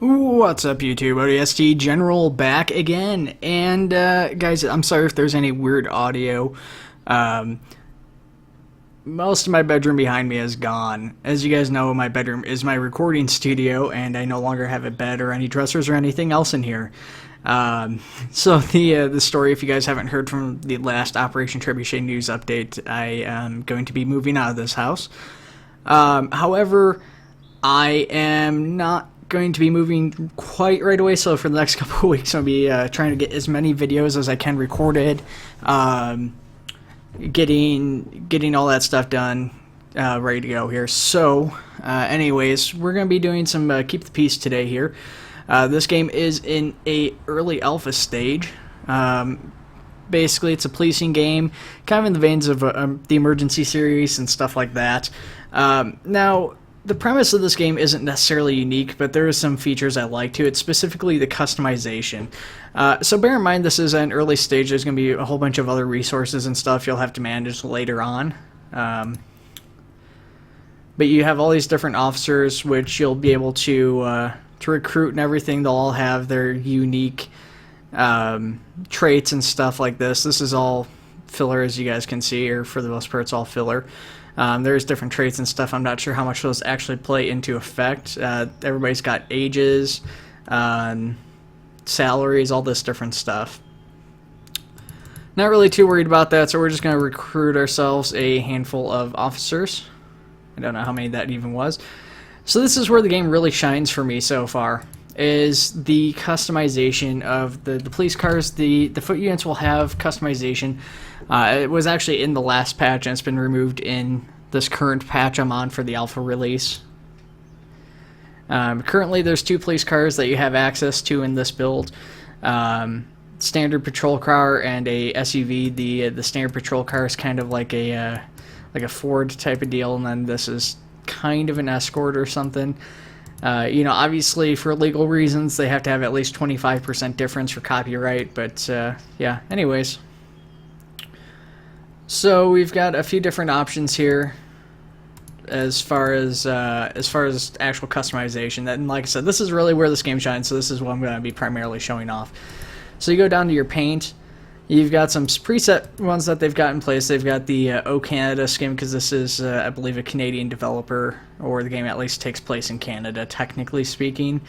What's up, YouTube? ODST General back again. And, guys, I'm sorry if there's any weird audio. Most of my bedroom behind me is gone. As you guys know, my bedroom is my recording studio, and I no longer have a bed or any dressers or anything else in here. So the story, if you guys haven't heard from the last Operation Trebuchet news update, I am going to be moving out of this house. However, I am not going to be moving quite right away, so for the next couple of weeks I'll be trying to get as many videos as I can recorded, getting all that stuff done, ready to go here. So anyways, we're going to be doing some Keep the Peace today here. This game is in a early alpha stage. Basically, it's a policing game, kind of in the veins of the Emergency series and stuff like that. Now, the premise of this game isn't necessarily unique, but there are some features I like to it, specifically the customization. So bear in mind, this is an early stage. There's going to be a whole bunch of other resources and stuff you'll have to manage later on. But you have all these different officers, which you'll be able to recruit and everything. They'll all have their unique traits and stuff like this. This is all filler, as you guys can see, or for the most part, it's all filler. There's different traits and stuff. I'm not sure how much those actually play into effect. Everybody's got ages, salaries, all this different stuff. Not really too worried about that, so we're just going to recruit ourselves a handful of officers. I don't know how many that even was. So this is where the game really shines for me so far, is the customization of the police cars. The foot units will have customization. It was actually in the last patch, and it's been removed in this current patch I'm on for the alpha release. Currently, there's 2 police cars that you have access to in this build. Standard patrol car and a SUV. The standard patrol car is kind of like a Ford type of deal, and then this is kind of an escort or something. You know, obviously for legal reasons they have to have at least 25% difference for copyright, but yeah, anyways. So we've got a few different options here as far as actual customization. And like I said, this is really where this game shines, so this is what I'm going to be primarily showing off. So you go down to your paint. You've got some preset ones that they've got in place. They've got the O Canada skin, because this is, I believe, a Canadian developer, or the game at least takes place in Canada, technically speaking.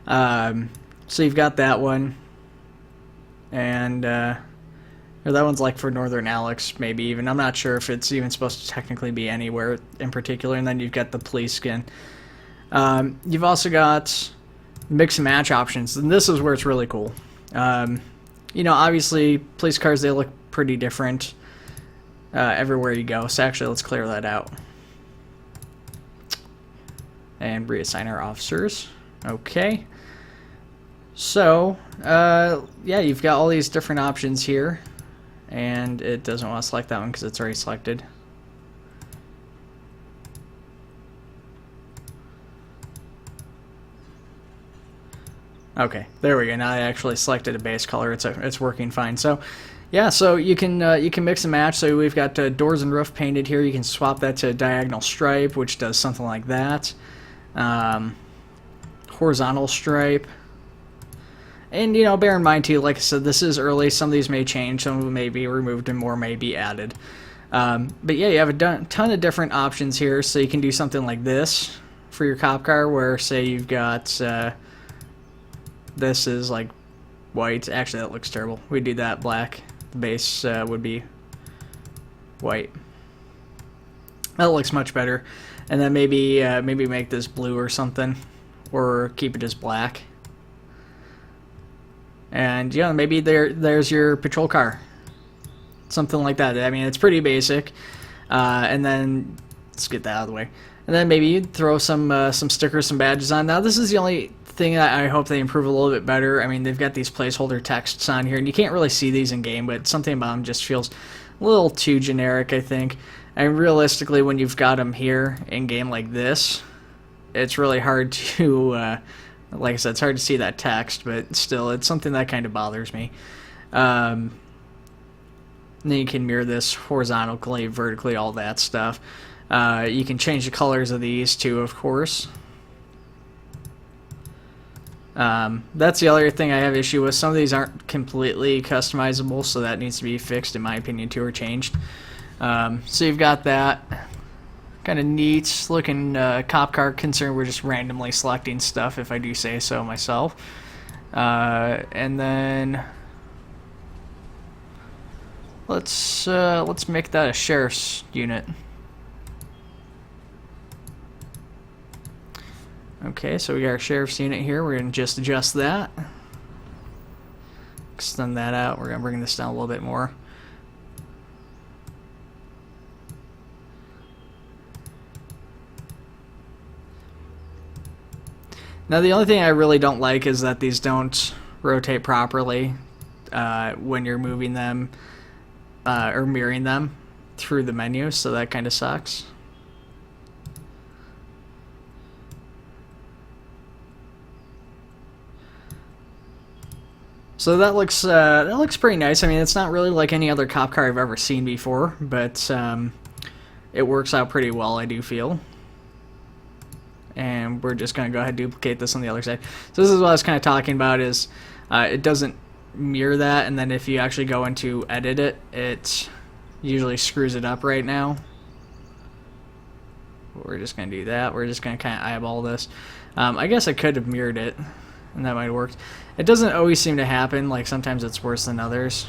So you've got that one, and or that one's like for Northern Alex, maybe even. I'm not sure if it's even supposed to technically be anywhere in particular. And then you've got the police skin. You've also got mix and match options, and this is where it's really cool. You know, obviously, police cars, they look pretty different everywhere you go. So actually, let's clear that out. And reassign our officers. Okay. So, yeah, you've got all these different options here. And it doesn't want to select that one because it's already selected. Okay, there we go. Now I actually selected a base color. It's working fine. So, yeah, so you can mix and match. So we've got doors and roof painted here. You can swap that to diagonal stripe, which does something like that. Horizontal stripe. And, you know, bear in mind, too, like I said, this is early. Some of these may change. Some of them may be removed and more may be added. But, yeah, you have a ton of different options here. So you can do something like this for your cop car, where, say, you've got... this is, like, white. Actually, that looks terrible. We'd do that black. The base would be white. That looks much better. And then maybe make this blue or something. Or keep it as black. And, yeah, maybe there's your patrol car. Something like that. I mean, it's pretty basic. And then, let's get that out of the way. And then maybe you'd throw some stickers, some badges on. Now, this is the only thing that I hope they improve a little bit better. I mean, they've got these placeholder texts on here, and you can't really see these in game, but something about them just feels a little too generic, I think. And realistically, when you've got them here in game like this, it's really hard to, like I said, it's hard to see that text, but still, it's something that kind of bothers me. Then you can mirror this horizontally, vertically, all that stuff. You can change the colors of these too, of course. That's the other thing I have issue with. Some of these aren't completely customizable, so that needs to be fixed, in my opinion, too, or changed. So you've got that. Kind of neat looking cop car, concerned we're just randomly selecting stuff, if I do say so myself. And then let's make that a sheriff's unit. Okay, so we got our sheriff's unit here. We're going to just adjust that. Extend that out. We're going to bring this down a little bit more. Now, the only thing I really don't like is that these don't rotate properly when you're moving them or mirroring them through the menu, so that kind of sucks. So that looks pretty nice. I mean, it's not really like any other cop car I've ever seen before, but it works out pretty well, I do feel. And we're just going to go ahead and duplicate this on the other side. So this is what I was kind of talking about, is it doesn't mirror that, and then if you actually go into edit it, it usually screws it up right now. We're just going to do that. We're just going to kind of eyeball this. I guess I could have mirrored it, and that might have worked. It doesn't always seem to happen. Like, sometimes it's worse than others.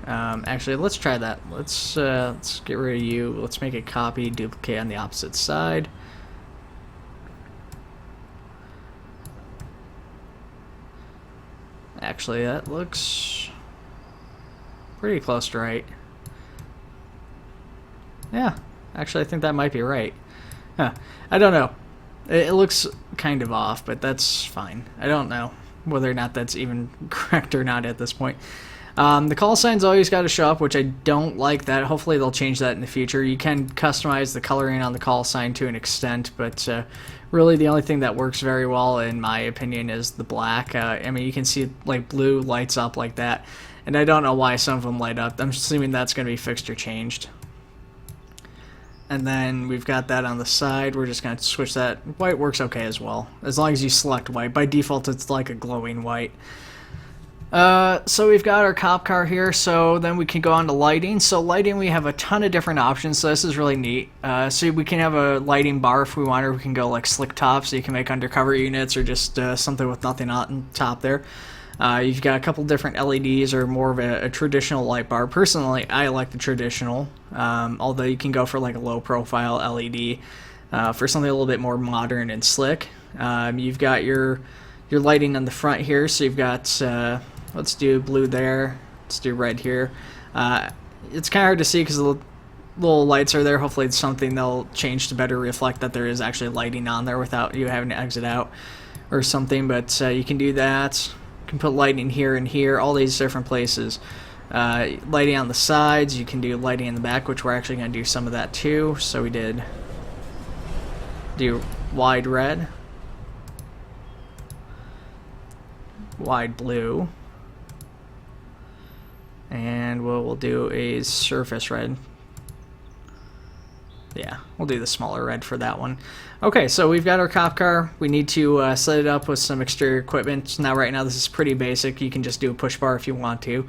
Actually, let's try that. Let's get rid of you. Let's make a copy, duplicate on the opposite side. Actually, that looks pretty close to right. Yeah, actually, I think that might be right. Huh. I don't know. It looks kind of off, but that's fine. I don't know whether or not that's even correct or not at this point. The call sign's always got to show up, which I don't like that. Hopefully they'll change that in the future. You can customize the coloring on the call sign to an extent, but really the only thing that works very well, in my opinion, is the black. I mean, you can see like blue lights up like that, and I don't know why some of them light up. I'm assuming that's going to be fixed or changed. And then we've got that on the side. We're just going to switch that. White works okay as well, as long as you select white. By default, it's like a glowing white. So we've got our cop car here, so then we can go on to lighting. So lighting, we have a ton of different options, so this is really neat. So we can have a lighting bar if we want, or we can go like slick top, so you can make undercover units, or just something with nothing on top there. You've got a couple different LEDs, or more of a traditional light bar. Personally, I like the traditional, although you can go for like a low profile LED for something a little bit more modern and slick. You've got your lighting on the front here, so you've got let's do blue there, let's do red here. It's kind of hard to see because the little lights are there. Hopefully it's something they'll change to better reflect that there is actually lighting on there without you having to exit out or something, but you can do that. You can put lighting here and here, all these different places. Lighting on the sides, you can do lighting in the back, which we're actually going to do some of that too. So we did do wide red, wide blue, and we'll do a surface red. Yeah, we'll do the smaller red for that one. Okay, so we've got our cop car. We need to set it up with some exterior equipment. Now, right now, this is pretty basic. You can just do a push bar if you want to.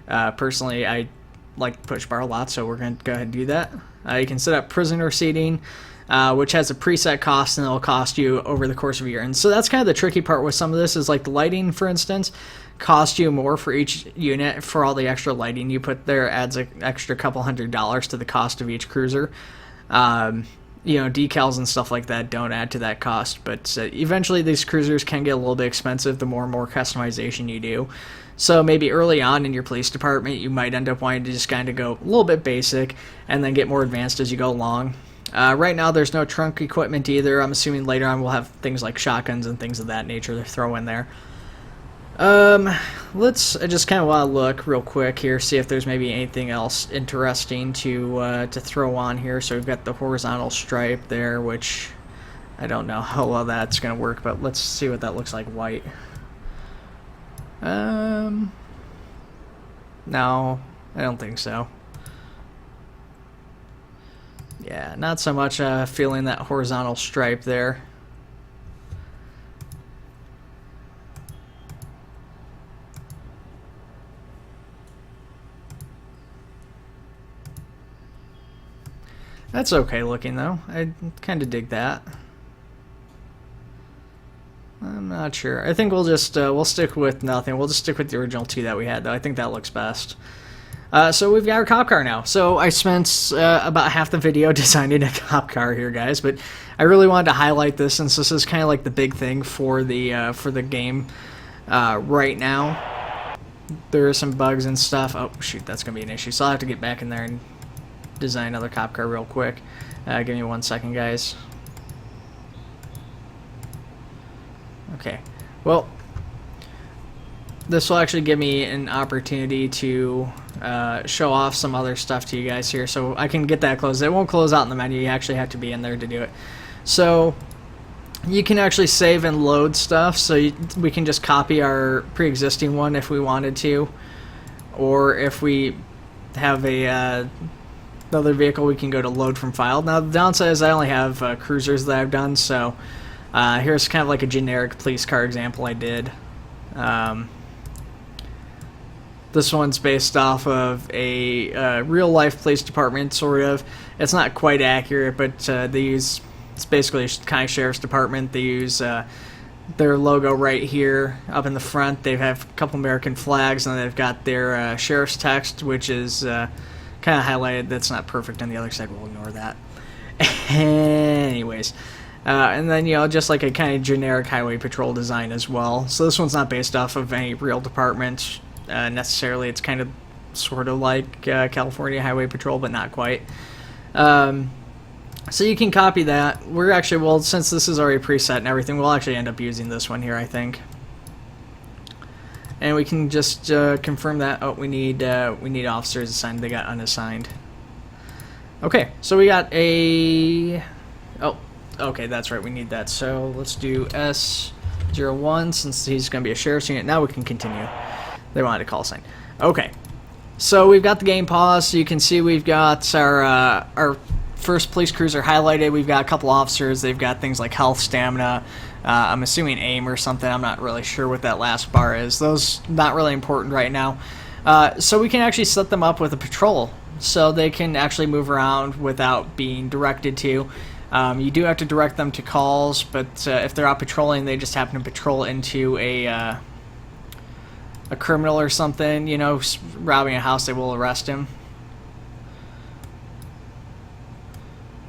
Personally, I like push bar a lot, so we're going to go ahead and do that. You can set up prisoner seating, which has a preset cost, and it'll cost you over the course of a year. And so that's kind of the tricky part with some of this, is like the lighting, for instance, cost you more for each unit. For all the extra lighting you put there, adds an extra couple $100s to the cost of each cruiser. You know, decals and stuff like that don't add to that cost, but eventually these cruisers can get a little bit expensive the more and more customization you do. So maybe early on in your police department, you might end up wanting to just kind of go a little bit basic and then get more advanced as you go along. Right now, there's no trunk equipment either. I'm assuming later on we'll have things like shotguns and things of that nature to throw in there. I just kind of want to look real quick here, see if there's maybe anything else interesting to throw on here. So we've got the horizontal stripe there, which I don't know how well that's going to work, but let's see what that looks like white. No, I don't think so. Yeah, not so much feeling that horizontal stripe there. That's okay looking though. I kind of dig that. I'm not sure. I think we'll just we'll stick with nothing. We'll just stick with the original 2 that we had though. I think that looks best. So we've got our cop car now. So I spent about half the video designing a cop car here, guys, but I really wanted to highlight this since this is kind of like the big thing for the game right now. There are some bugs and stuff. Oh shoot, that's gonna be an issue. So I'll have to get back in there and design another cop car real quick. Give me 1 second, guys. Okay. Well, this will actually give me an opportunity to show off some other stuff to you guys here, so I can get that closed. It won't close out in the menu. You actually have to be in there to do it. So you can actually save and load stuff, so we can just copy our pre-existing one if we wanted to, or if we have a another vehicle, we can go to load from file. Now the downside is I only have cruisers that I've done, so here's kind of like a generic police car example I did. This one's based off of a real-life police department, sort of. It's not quite accurate, but they use, it's basically a kind of sheriff's department. They use their logo right here up in the front. They have a couple American flags, and they've got their sheriff's text, which is kind of highlighted. That's not perfect on the other side. We'll ignore that. Anyways. And then, you know, just like a kind of generic highway patrol design as well. So this one's not based off of any real department necessarily. It's kind of sort of like California Highway Patrol, but not quite. So you can copy that. We're actually, well, since this is already preset and everything, we'll actually end up using this one here, I think. And we can just confirm that. Oh, we need officers assigned. They got unassigned. Okay, so we got a... Oh, okay, that's right. We need that. So let's do S01 since he's going to be a sheriff's unit. Now we can continue. They wanted a call sign. Okay, so we've got the game paused. So you can see we've got our first police cruiser highlighted. We've got a couple officers. They've got things like health, stamina. I'm assuming aim or something. I'm not really sure what that last bar is. Those not really important right now. So we can actually set them up with a patrol, so they can actually move around without being directed to. You do have to direct them to calls, but if they're out patrolling, they just happen to patrol into a criminal or something, you know, robbing a house, they will arrest him.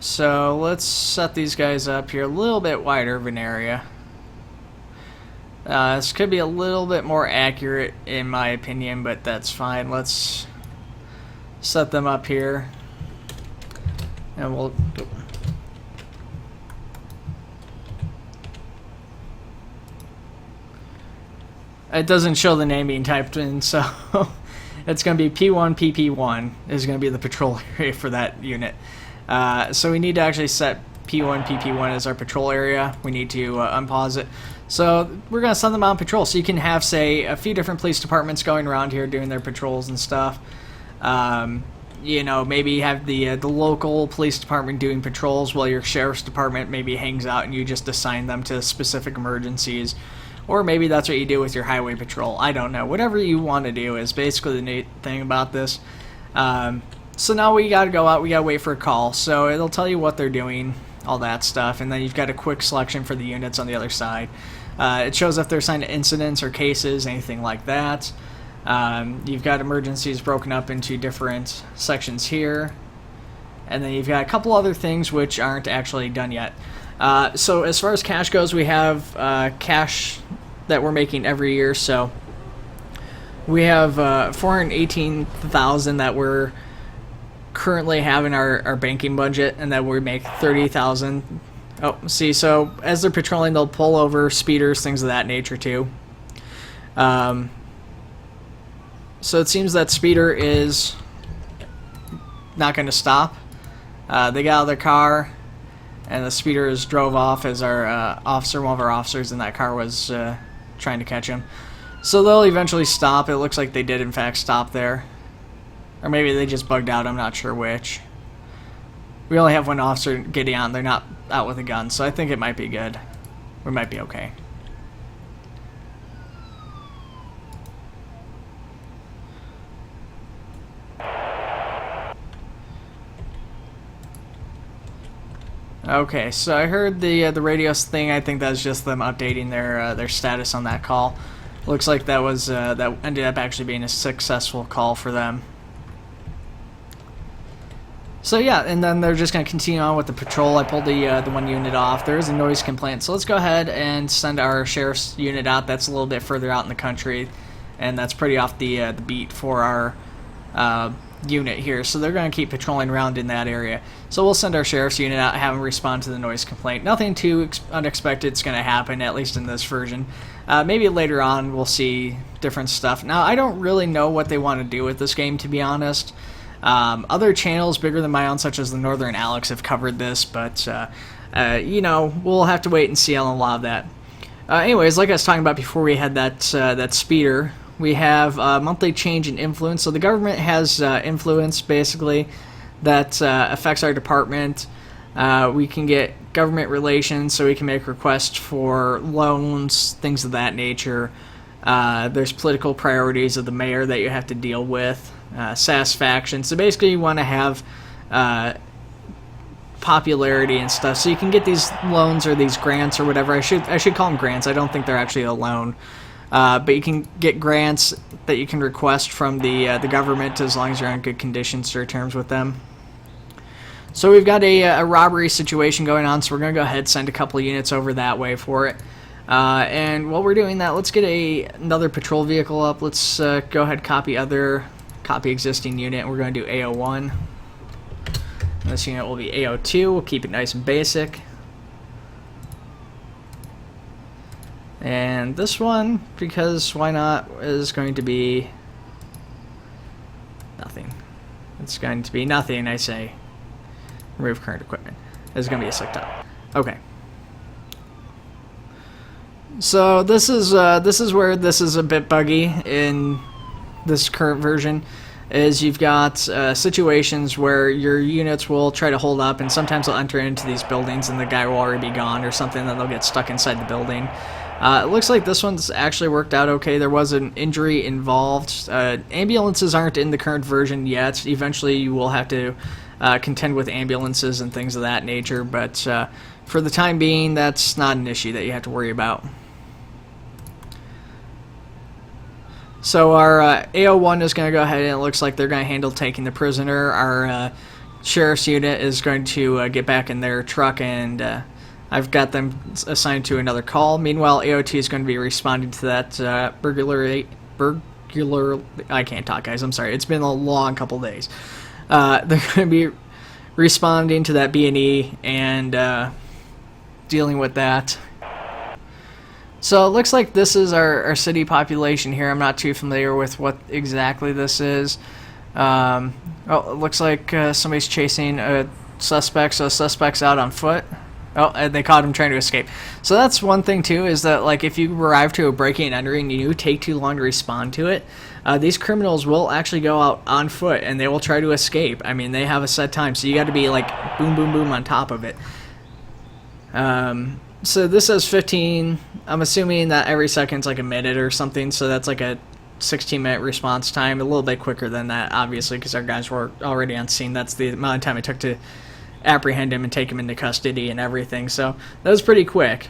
So let's set these guys up here a little bit wider of an area. This could be a little bit more accurate in my opinion, but that's fine. Let's set them up here, and we'll... It doesn't show the name being typed in, so it's going to be P1 PP1 is going to be the patrol area for that unit. So we need to actually set P1 PP1 as our patrol area. We need to unpause it. So we're going to send them out on patrol. So you can have, say, a few different police departments going around here doing their patrols and stuff. You know, maybe have the local police department doing patrols while your sheriff's department maybe hangs out and you just assign them to specific emergencies. Or maybe that's what you do with your highway patrol. I don't know. Whatever you want to do is basically the neat thing about this. So now we got to go out. We got to wait for a call. So it'll tell you what they're doing, all that stuff. And then you've got a quick selection for the units on the other side. It shows if they're assigned to incidents or cases, anything like that. You've got emergencies broken up into different sections here. And then you've got a couple other things which aren't actually done yet. So as far as cash goes, we have cash that we're making every year. So we have 418,000 that we're currently have in our banking budget, and that we make 30,000. Oh, see, so as they're patrolling, they'll pull over speeders, things of that nature too. So it seems that speeder is not going to stop. They got out of their car, and the speeders drove off as our officer, one of our officers in that car was trying to catch him. So they'll eventually stop. It looks like they did in fact stop there. Or maybe they just bugged out, I'm not sure which. We only have one officer getting on, they're not out with a gun, so I think it might be good. We might be okay. Okay, so I heard the radio thing. I think that's just them updating their status on that call. Looks like that was that ended up actually being a successful call for them. So yeah, and then they're just going to continue on with the patrol. I pulled the one unit off. There is a noise complaint, so let's go ahead and send our sheriff's unit out. That's a little bit further out in the country, and that's pretty off the beat for our unit here. So they're going to keep patrolling around in that area. So we'll send our sheriff's unit out, have them respond to the noise complaint. Nothing too unexpected is going to happen, at least in this version. Maybe later on we'll see different stuff. Now, I don't really know what they want to do with this game, to be honest. Other channels bigger than my own, such as the Northern Alex, have covered this, but you know, we'll have to wait and see on a lot of that. Anyways, like I was talking about before, we had that speeder. We have monthly change in influence. So the government has influence, basically, that affects our department. We can get government relations, so we can make requests for loans, things of that nature. There's political priorities of the mayor that you have to deal with. Satisfaction. So basically you want to have popularity and stuff, so you can get these loans or these grants or whatever. I should call them grants. I don't think they're actually a loan. But you can get grants that you can request from the government as long as you're on good conditions or terms with them. So we've got a robbery situation going on, so we're going to go ahead and send a couple of units over that way for it. And while we're doing that, let's get another patrol vehicle up. Let's go ahead and copy existing unit. We're going to do AO1. This unit will be AO2. We'll keep it nice and basic. And this one, because why not, is going to be nothing. It's going to be nothing, I say. Remove current equipment. It's going to be a slick top. Okay. So this is where this is a bit buggy in this current version. Is you've got situations where your units will try to hold up, and sometimes they'll enter into these buildings and the guy will already be gone or something, then they'll get stuck inside the building. It looks like this one's actually worked out okay. There was an injury involved. Ambulances aren't in the current version yet. Eventually you will have to contend with ambulances and things of that nature, but for the time being, that's not an issue that you have to worry about. So our AO1 is going to go ahead, and it looks like they're going to handle taking the prisoner. Our sheriff's unit is going to get back in their truck, and I've got them assigned to another call. Meanwhile, AOT is going to be responding to that burglar. I can't talk, guys. I'm sorry. It's been a long couple days. They're going to be responding to that B&E and dealing with that. So it looks like this is our city population here. I'm not too familiar with what exactly this is. Oh, it looks like somebody's chasing a suspect, so the suspect's out on foot. Oh, and they caught him trying to escape. So that's one thing too, is that like if you arrive to a breaking and entering and you take too long to respond to it, these criminals will actually go out on foot and they will try to escape. I mean, they have a set time, so you got to be like boom, boom, boom on top of it. So this says 15. I'm assuming that every second's like a minute or something, so that's like a 16-minute response time. A little bit quicker than that, obviously, because our guys were already on scene. That's the amount of time it took to apprehend him and take him into custody and everything. So that was pretty quick.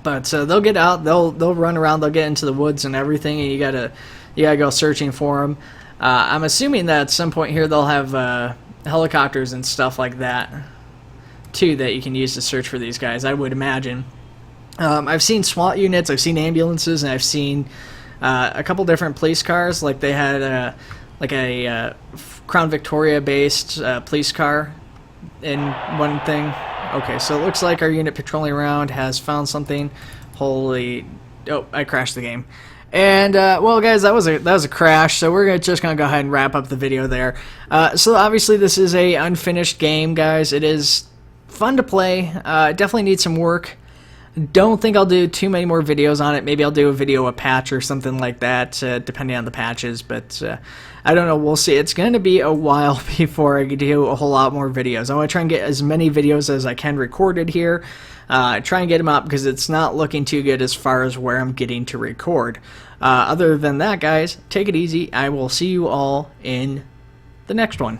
But they'll get out, they'll run around, they'll get into the woods and everything, and you gotta go searching for them. I'm assuming that at some point here they'll have helicopters and stuff like that too that you can use to search for these guys, I would imagine. I've seen SWAT units, I've seen ambulances, and I've seen a couple different police cars. Like they had a Crown Victoria based police car in one thing. Okay, so it looks like our unit patrolling around has found something. Holy, oh, I crashed the game. And well, guys, that was a crash. So we're just gonna go ahead and wrap up the video there. So obviously this is a unfinished game, guys. It is fun to play. Definitely needs some work. Don't think I'll do too many more videos on it. Maybe I'll do a video a patch or something like that, depending on the patches. But I don't know. We'll see. It's going to be a while before I do a whole lot more videos. I want to try and get as many videos as I can recorded here. Try and get them up because it's not looking too good as far as where I'm getting to record. Other than that, guys, take it easy. I will see you all in the next one.